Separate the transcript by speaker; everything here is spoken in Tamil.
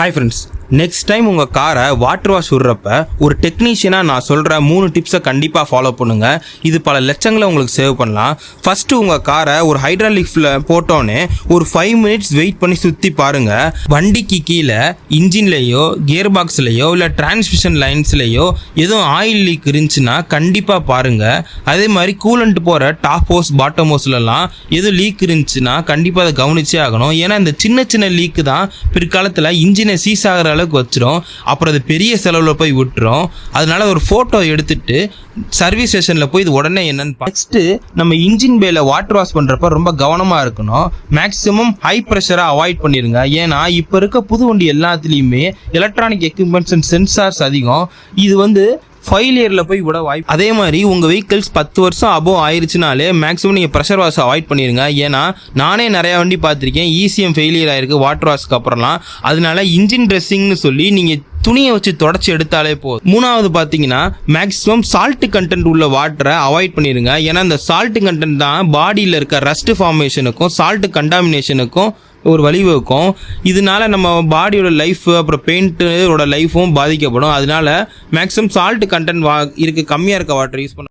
Speaker 1: Hi friends, நெக்ஸ்ட் டைம் உங்கள் காரை வாட்டர் வாஷ் விடுறப்ப ஒரு டெக்னீஷியனாக நான் சொல்கிற 3 டிப்ஸை கண்டிப்பாக ஃபாலோ பண்ணுங்கள். இது பல லட்சங்களை உங்களுக்கு சேவ் பண்ணலாம். ஃபஸ்ட்டு உங்கள் காரை ஒரு ஹைட்ராலிக்ஸில் போட்டோன்னே ஒரு 5 மினிட்ஸ் வெயிட் பண்ணி சுற்றி பாருங்கள். வண்டிக்கு கீழே இன்ஜின்லேயோ கியர் பாக்ஸ்லேயோ இல்லை டிரான்ஸ்மிஷன் லைன்ஸ்லேயோ எதுவும் ஆயில் லீக் இருந்துச்சுன்னா கண்டிப்பாக பாருங்கள். அதே மாதிரி கூலண்ட் போகிற டாப் ஹோஸ் பாட்டம் ஹோஸ்லலாம் எதுவும் லீக் இருந்துச்சுன்னா கண்டிப்பாக அதை கவனிச்சே ஆகணும். ஏன்னா இந்த சின்ன சின்ன லீக்கு தான் பிற்காலத்தில் இன்ஜினை சீஸ் ஆகிற அளவுக்கு வச்சிரும். அப்புறம் அது பெரிய செலவில் போய் விட்டுரும். அதனால ஒரு ஃபோட்டோ எடுத்துட்டு சர்வீஸ் ஸ்டேஷனில் போய் இது உடனே என்னன்னு நெக்ஸ்ட்டு நம்ம இன்ஜின் பேல வாட்டர் வாஷ் பண்ணுறப்ப ரொம்ப கவனமாக இருக்கணும். மேக்ஸிமம் ஹை ப்ரெஷரை அவாய்ட் பண்ணிடுங்க. ஏன்னா இப்போ இருக்க புது வண்டி எல்லாத்துலேயுமே எலக்ட்ரானிக் எக்யூப்மெண்ட்ஸ் அண்ட் சென்சார்ஸ் அதிகம். இது ஃபெயிலியரில் போய் விட வாய்ப்பு. அதே மாதிரி உங்கள் வெஹிக்கிள்ஸ் 10 வருஷம் அபோவ் ஆயிடுச்சுனாலே மேக்ஸிமம் நீங்கள் ப்ரெஷர் வாஷ் அவாய்ட் பண்ணிடுங்க. ஏன்னா நானே நிறையா வண்டி பார்த்துருக்கேன், ECM ஃபெயிலியர் ஆகிருக்கு வாட்டர் வாஷ்க்கு அப்புறம்லாம். அதனால இன்ஜின் ட்ரெஸ்ஸிங்னு சொல்லி நீங்கள் துணியை வச்சு தொடச்சி எடுத்தாலே போதும். மூணாவது பார்த்தீங்கன்னா மேக்ஸிமம் சால்ட் கண்டென்ட் உள்ள வாட்டரை அவாய்ட் பண்ணிடுங்க. ஏன்னா இந்த சால்ட் கண்டென்ட் தான் பாடியில் இருக்க ரஸ்ட் ஃபார்மேஷனுக்கும் சால்ட் கண்டாமினேஷனுக்கும் ஒரு வழிவகுக்கும். இதனால நம்ம பாடியோட லைஃப் அப்புறம் பெயிண்டோட லைஃப்பும் பாதிக்கப்படும். அதனால மேக்ஸிமம் சால்ட் கண்டென்ட் கம்மியாக இருக்க வாட்டர் யூஸ் பண்ண